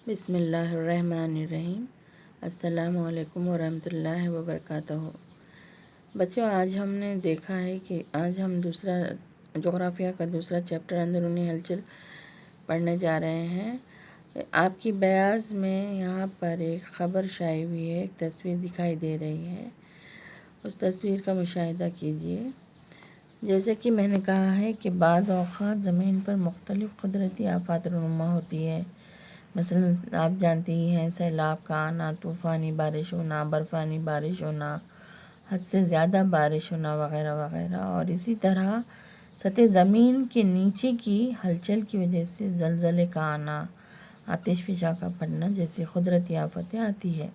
बिस्मिल्लाहिर्रहमानिर्रहीम। अस्सलामु अलैकुम वरहमतुल्लाहि वबरकातुहू। बच्चों, आज हमने देखा है कि आज हम दूसरा जोग्राफिया का दूसरा चैप्टर अंदरूनी हलचल पढ़ने जा रहे हैं। आपकी बयाज में यहाँ पर एक ख़बर शाई हुई है, एक तस्वीर दिखाई दे रही है। उस तस्वीर का मुशाहिदा कीजिए। जैसे कि मैंने कहा है कि बाज़ औक़ात ज़मीन पर मुख्तलिफ़ कुदरती आफ़ात रूनुमा होती है। मसलन आप जानती ही हैं, सैलाब का आना, तूफ़ानी बारिश होना, बर्फ़ानी बारिश होना, हद से ज़्यादा बारिश होना वग़ैरह वग़ैरह। और इसी तरह सतह ज़मीन के नीचे की हलचल की वजह से ज़लज़ले का आना, आतिश फ़िशा का फटना जैसी कुदरती आफ़तें आती है।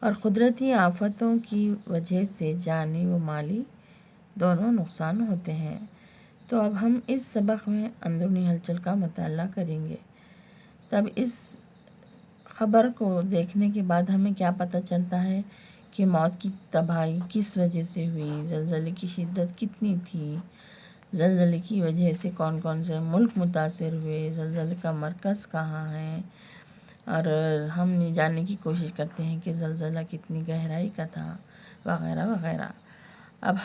और क़ुदरती आफ़तों की वजह से जानी व माली दोनों नुकसान होते हैं। तो अब हम इस सबक में अंदरूनी हलचल का मुताला करेंगे। तब इस ख़बर को देखने के बाद हमें क्या पता चलता है कि मौत की तबाही किस वजह से हुई, ज़लज़ले की शिद्दत कितनी थी, ज़लज़ले की वजह से कौन कौन से मुल्क मुतासिर हुए, ज़लज़ले का मरकज़ कहाँ है। और हम ये जानने की कोशिश करते हैं कि ज़लज़ला कितनी गहराई का था वग़ैरह वग़ैरह। अब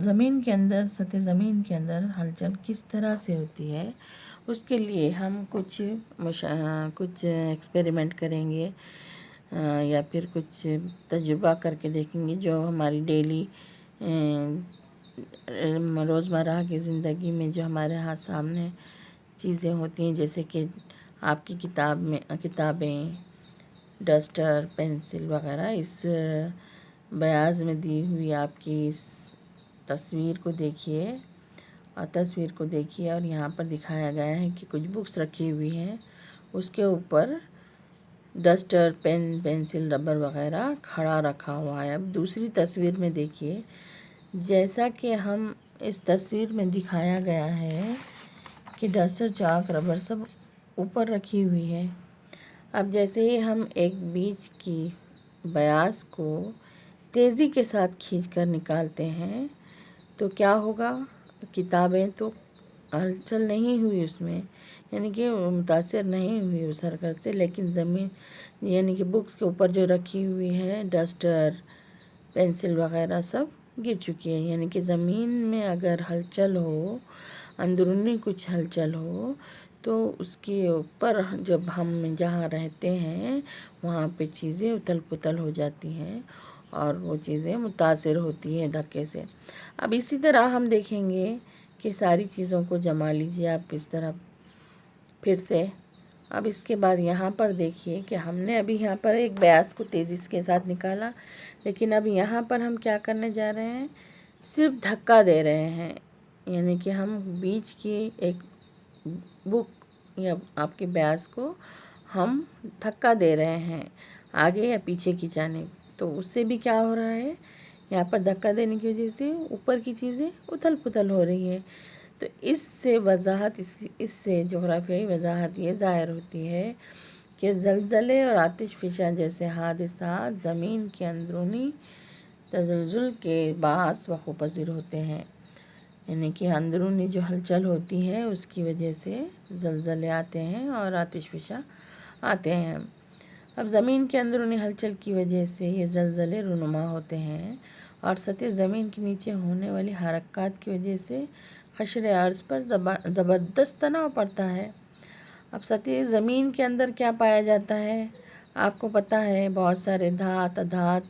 ज़मीन के अंदर, सतह ज़मीन के अंदर हलचल किस तरह से होती है, उसके लिए हम कुछ एक्सपेरिमेंट करेंगे या फिर कुछ तजुर्बा करके देखेंगे जो हमारी डेली रोज़मर्रा की ज़िंदगी में जो हमारे हाथ सामने चीज़ें होती हैं। जैसे कि आपकी किताबें, डस्टर, पेंसिल वग़ैरह। इस बयाज़ में दी हुई आपकी इस तस्वीर को देखिए और यहाँ पर दिखाया गया है कि कुछ बुक्स रखी हुई हैं, उसके ऊपर डस्टर, पेन, पेंसिल, रबर वग़ैरह खड़ा रखा हुआ है। अब दूसरी तस्वीर में देखिए, जैसा कि हम इस तस्वीर में दिखाया गया है कि डस्टर, चाक, रबर सब ऊपर रखी हुई है। अब जैसे ही हम एक बीच की बयाज़ को तेज़ी के साथ खींचकर निकालते हैं तो क्या होगा, किताबें तो हलचल नहीं हुई उसमें, यानी कि मुतासिर नहीं हुई उस हरकत से, लेकिन ज़मीन यानी कि बुक्स के ऊपर जो रखी हुई है डस्टर, पेंसिल वग़ैरह सब गिर चुकी है। यानी कि ज़मीन में अगर हलचल हो, अंदरूनी कुछ हलचल हो, तो उसके ऊपर जब हम जहाँ रहते हैं वहाँ पे चीज़ें उथल पुथल हो जाती हैं और वो चीज़ें मुतासिर होती हैं धक्के से। अब इसी तरह हम देखेंगे कि सारी चीज़ों को जमा लीजिए आप इस तरह फिर से। अब इसके बाद यहाँ पर देखिए कि हमने अभी यहाँ पर एक बयास को तेज़ी के साथ निकाला, लेकिन अब यहाँ पर हम क्या करने जा रहे हैं, सिर्फ धक्का दे रहे हैं। यानी कि हम बीच की एक बुक या आपके बयास को हम धक्का दे रहे हैं आगे या पीछे की जानिब। तो उससे भी क्या हो रहा है, यहाँ पर धक्का देने की वजह से ऊपर की चीज़ें उथल पुथल हो रही हैं। तो इससे इससे जोग्राफियाई वजाहत ये ज़ाहिर होती है कि ज़लज़ले और आतिश फ़िशा जैसे हादसात ज़मीन के अंदरूनी तज़ल्ज़ुल के बाअस वक़ूअ पज़ीर होते हैं। यानी कि अंदरूनी जो हलचल होती है उसकी वजह से ज़लज़ले आते हैं और आतिश फ़िशा आते हैं। अब ज़मीन के अंदरूनी हलचल की वजह से ये ज़लज़ले रूनुमा होते हैं और सतह ज़मीन के नीचे होने वाली हरकत की वजह से क़श्र अर्ज़ पर ज़बरदस्त तनाव पड़ता है। अब सतह ज़मीन के अंदर क्या पाया जाता है, आपको पता है, बहुत सारे धात अधात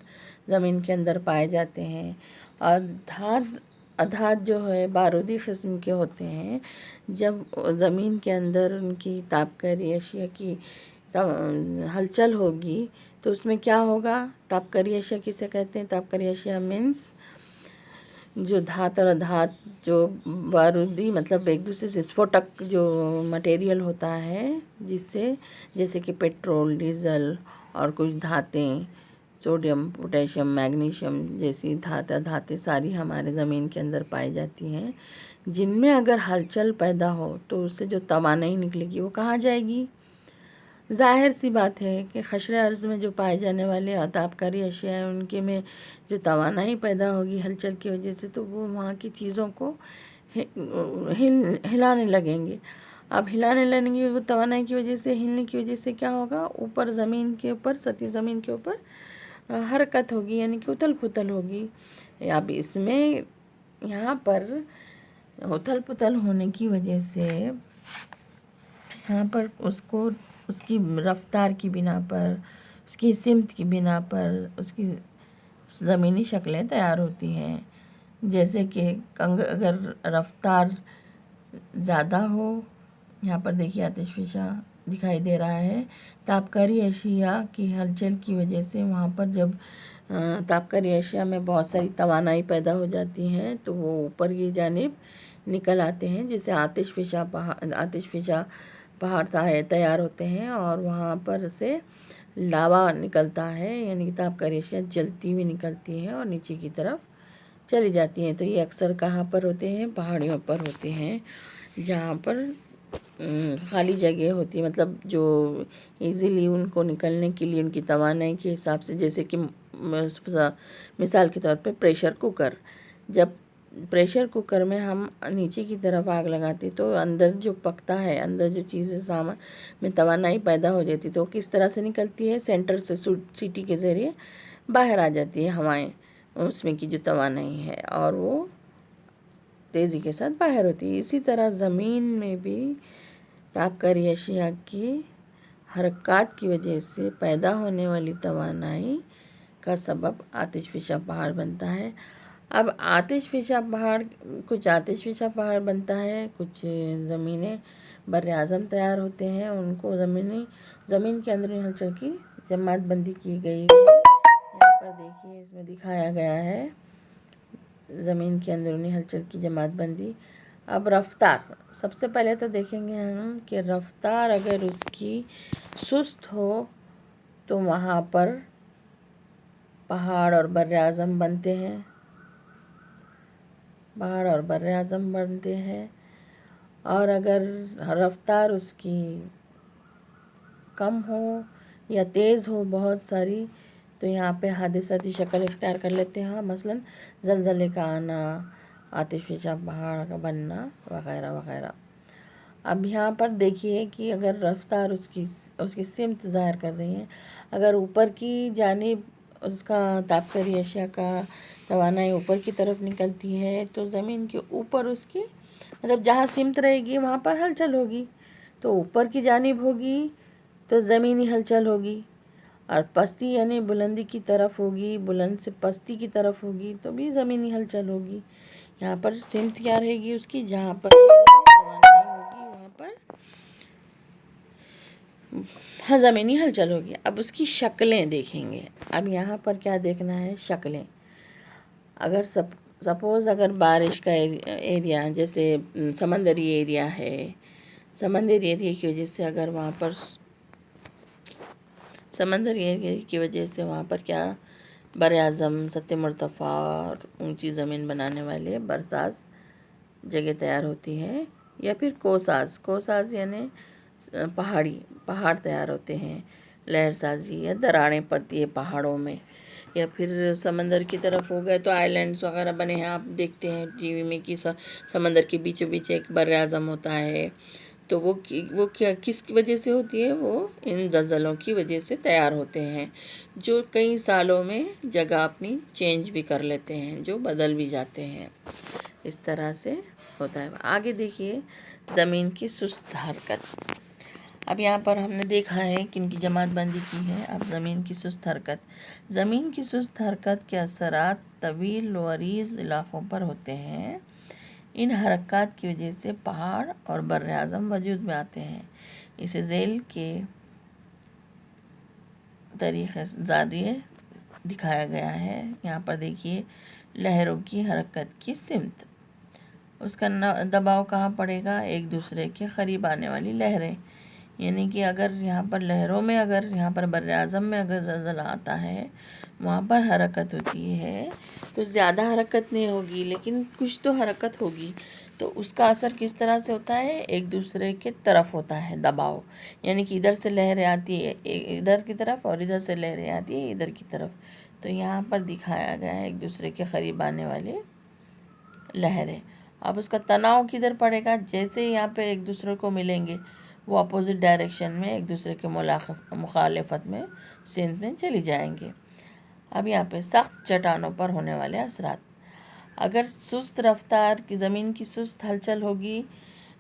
ज़मीन के अंदर पाए जाते हैं। और अधात जो है बारूदी क़िस्म के होते हैं। जब ज़मीन के अंदर उनकी ताबकारी अशिया की हलचल होगी तो उसमें क्या होगा, ताबकारी अशिया किसे कहते हैं, ताबकारी अशिया मीन्स जो धात और अधात जो बारूदी मतलब एक दूसरे से स्फोटक जो मटेरियल होता है, जिससे जैसे कि पेट्रोल, डीज़ल और कुछ धातें, सोडियम, पोटेशियम, मैग्नीशियम जैसी धातें सारी हमारे ज़मीन के अंदर पाई जाती हैं, जिनमें अगर हलचल पैदा हो तो उससे जो तवानाई निकलेगी वो कहाँ जाएगी। ज़ाहिर सी बात है कि क़श्र अर्ज़ में जो पाए जाने वाले ताबकारी अशिया हैं उनके में जो तवानाई पैदा होगी हलचल की वजह से, तो वो वहाँ की चीज़ों को हिलाने लगेंगे। अब हिलाने लगेंगे, वो तवानाई की वजह से, हिलने की वजह से क्या होगा, ऊपर ज़मीन के ऊपर, सतही ज़मीन के ऊपर हरकत होगी, यानी कि उथल पुथल होगी। अब इसमें यहाँ पर उथल पुथल होने की वजह से यहाँ पर उसको उसकी रफ्तार की बिना पर, उसकी सिमत की बिना पर उसकी ज़मीनी शक्लें तैयार होती हैं। जैसे कि अगर रफ्तार ज़्यादा हो, यहाँ पर देखिए आतिशफ़िशा दिखाई दे रहा है, तापकारी अशिया की हलचल की वजह से वहाँ पर जब तापकारी अशिया में बहुत सारी तवानाई पैदा हो जाती हैं तो वो ऊपर की जानिब निकल आते हैं, जिससे आतिशफ़िशा पहाड़ तैयार होते हैं और वहाँ पर से लावा निकलता है, यानी कि तापकारी अशिया जलती हुई निकलती है और नीचे की तरफ चली जाती हैं। तो ये अक्सर कहाँ पर होते हैं, पहाड़ियों पर होते हैं, जहाँ पर खाली जगह होती है, मतलब जो इजीली उनको निकलने के लिए उनकी तवानाई के हिसाब से, जैसे कि मिसाल के तौर पे प्रेशर कुकर। जब प्रेशर कुकर में हम नीचे की तरफ आग लगाते तो अंदर जो पकता है, अंदर जो चीज़ें सामान में तवानाई पैदा हो जाती तो किस तरह से निकलती है, सेंटर से सीटी के ज़रिए बाहर आ जाती है हवाएं, उसमें की जो तवानाई है, और वो तेज़ी के साथ बाहर होती है। इसी तरह ज़मीन में भी तापकारी अशिया की हरकत की वजह से पैदा होने वाली तवानाई का सबब आतिशफ़िशा पहाड़ बनता है। अब आतिशफ़िशा पहाड़, कुछ आतिशफ़िशा पहाड़ बनता है, कुछ ज़मीनें बर-ए-आज़म तैयार होते हैं, उनको ज़मीन के अंदरूनी हलचल की जमात बंदी की गई है। यहाँ पर देखिए इसमें दिखाया गया है ज़मीन के अंदरूनी हलचल की जमात बंदी। अब रफ्तार, सबसे पहले तो देखेंगे हम कि रफ्तार अगर उसकी सुस्त हो तो वहाँ पर पहाड़ और बर-ए-आज़म बनते हैं, पहाड़ और बर-ए-आज़म बनते हैं। और अगर रफ्तार उसकी कम हो या तेज़ हो बहुत सारी, तो यहाँ पे हादिसाती शक्ल इख्तियार कर लेते हैं, मसलन ज़लज़ले का आना, आतिशफ़िशा पहाड़ का बनना वगैरह वगैरह। अब यहाँ पर देखिए कि अगर रफ्तार उसकी सिमत ज़ाहिर कर रही है, अगर ऊपर की जानिब उसका तापकारी अशिया का तवानाई ऊपर की तरफ निकलती है तो ज़मीन के ऊपर उसकी, मतलब जहाँ सिमत रहेगी वहाँ पर हलचल होगी, तो ऊपर की जानिब होगी तो ज़मीनी हलचल होगी, और पस्ती यानी बुलंदी की तरफ होगी, बुलंद से पस्ती की तरफ होगी तो भी ज़मीनी हलचल होगी। यहाँ पर सिमत क्या रहेगी उसकी, जहाँ पर तवानाई होगी वहाँ पर हाँ ज़मीनी हलचल होगी। अब उसकी शक्लें देखेंगे। अब यहाँ पर क्या देखना है, शक्लें। अगर सपोज़ अगर बारिश का एरिया, जैसे समंदरी एरिया है, समंदरी एरिया की वजह से अगर वहाँ पर समंदरी एरिया की वजह से वहाँ पर क्या बर-ए-आज़म, सतह मुर्तफ़ा और ऊंची ज़मीन बनाने वाले बरसाज जगह तैयार होती है, या फिर कोसाज यानी पहाड़ तैयार होते हैं, लहरसाजी या दरारें पड़ती है पहाड़ों में, या फिर समंदर की तरफ हो गए तो आइलैंड्स वगैरह बने हैं, आप देखते हैं टीवी में कि समंदर के बीचों बीच एक बर-ए-आज़म होता है, तो वो क्या किस वजह से होती है, वो इन ज़लज़लों की वजह से तैयार होते हैं, जो कई सालों में जगह अपनी चेंज भी कर लेते हैं, जो बदल भी जाते हैं, इस तरह से होता है। आगे देखिए ज़मीन की सुस्त हरकत। अब यहाँ पर हमने देखा है कि इनकी जमात बंदी की है। अब ज़मीन की सुस्त हरकत, ज़मीन की सुस्त हरकत के असरात तवील व अरीज़ इलाक़ों पर होते हैं। इन हरकत की वजह से पहाड़ और बर-ए-आज़म वजूद में आते हैं। इसे झेल के तरीक़े ज़रिए दिखाया गया है। यहाँ पर देखिए लहरों की हरकत की सिमत, उसका दबाव कहाँ पड़ेगा, एक दूसरे के क़रीब आने वाली लहरें, यानी कि अगर यहाँ पर लहरों में, अगर यहाँ पर बर-ए-आज़म में अगर ज़लज़ला आता है, वहाँ पर हरकत होती है, तो ज़्यादा हरकत नहीं होगी लेकिन कुछ तो हरकत होगी, तो उसका असर किस तरह से होता है, एक दूसरे के तरफ होता है दबाव, यानी कि इधर से लहरें आती है इधर की तरफ और इधर से लहरें आती है इधर की तरफ, तो यहाँ पर दिखाया गया है एक दूसरे के क़रीब आने वाले लहरें। अब उसका तनाव किधर पड़ेगा, जैसे यहाँ पे एक दूसरे को मिलेंगे वो अपोजिट डायरेक्शन में एक दूसरे के मुखालिफत में सिंध में चली जाएंगे। अब यहाँ पे सख्त चट्टानों पर होने वाले असरात। अगर सुस्त रफ्तार की ज़मीन की सुस्त हलचल होगी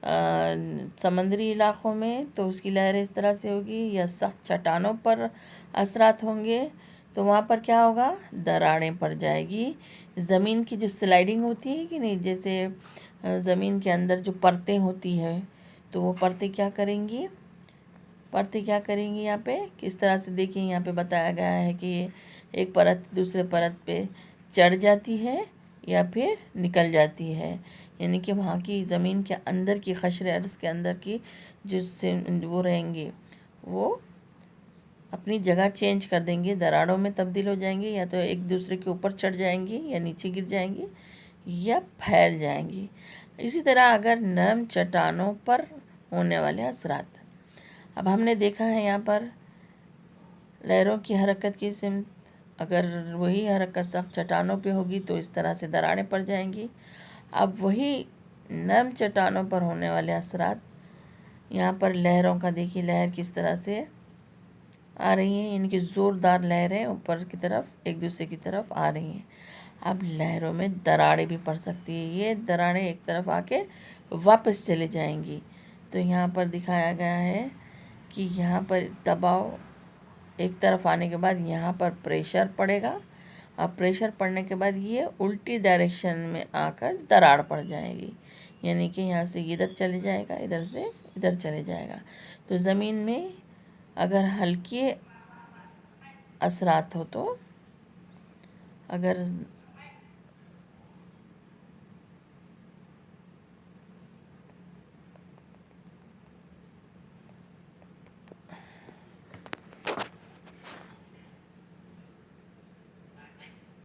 समंदरी इलाक़ों में तो उसकी लहरें इस तरह से होगी, या सख्त चट्टानों पर असरात होंगे तो वहाँ पर क्या होगा, दरारें पड़ जाएगी। ज़मीन की जो स्लाइडिंग होती है कि नहीं, जैसे ज़मीन के अंदर जो परतें होती है तो वो परतें क्या करेंगी, यहाँ पे किस तरह से देखिए यहाँ पे बताया गया है कि एक परत दूसरे परत पे चढ़ जाती है या फिर निकल जाती है, यानी कि वहाँ की ज़मीन के अंदर की क़शरे अर्ज़ के अंदर की जो वो रहेंगे वो अपनी जगह चेंज कर देंगे, दरारों में तब्दील हो जाएंगे, या तो एक दूसरे के ऊपर चढ़ जाएंगी या नीचे गिर जाएंगी या फैल जाएंगी। इसी तरह अगर नरम चट्टानों पर होने वाले असरात। अब हमने देखा है यहाँ पर लहरों की हरकत की सिमत, अगर वही हरकत सख्त चट्टानों पे होगी तो इस तरह से दरारें पड़ जाएंगी। अब वही नरम चट्टानों पर होने वाले असरात, यहाँ पर लहरों का देखिए लहर किस तरह से आ रही हैं, इनकी ज़ोरदार लहरें ऊपर की तरफ एक दूसरे की तरफ आ रही हैं। अब लहरों में दरारें भी पड़ सकती है, ये दरारें एक तरफ आके वापस चले जाएंगी। तो यहाँ पर दिखाया गया है कि यहाँ पर दबाव एक तरफ आने के बाद यहाँ पर प्रेशर पड़ेगा, अब प्रेशर पड़ने के बाद ये उल्टी डायरेक्शन में आकर दरार पड़ जाएगी, यानी कि यहाँ से इधर चले जाएगा, इधर से इधर चले जाएगा। तो ज़मीन में अगर हल्के असरात हो तो अगर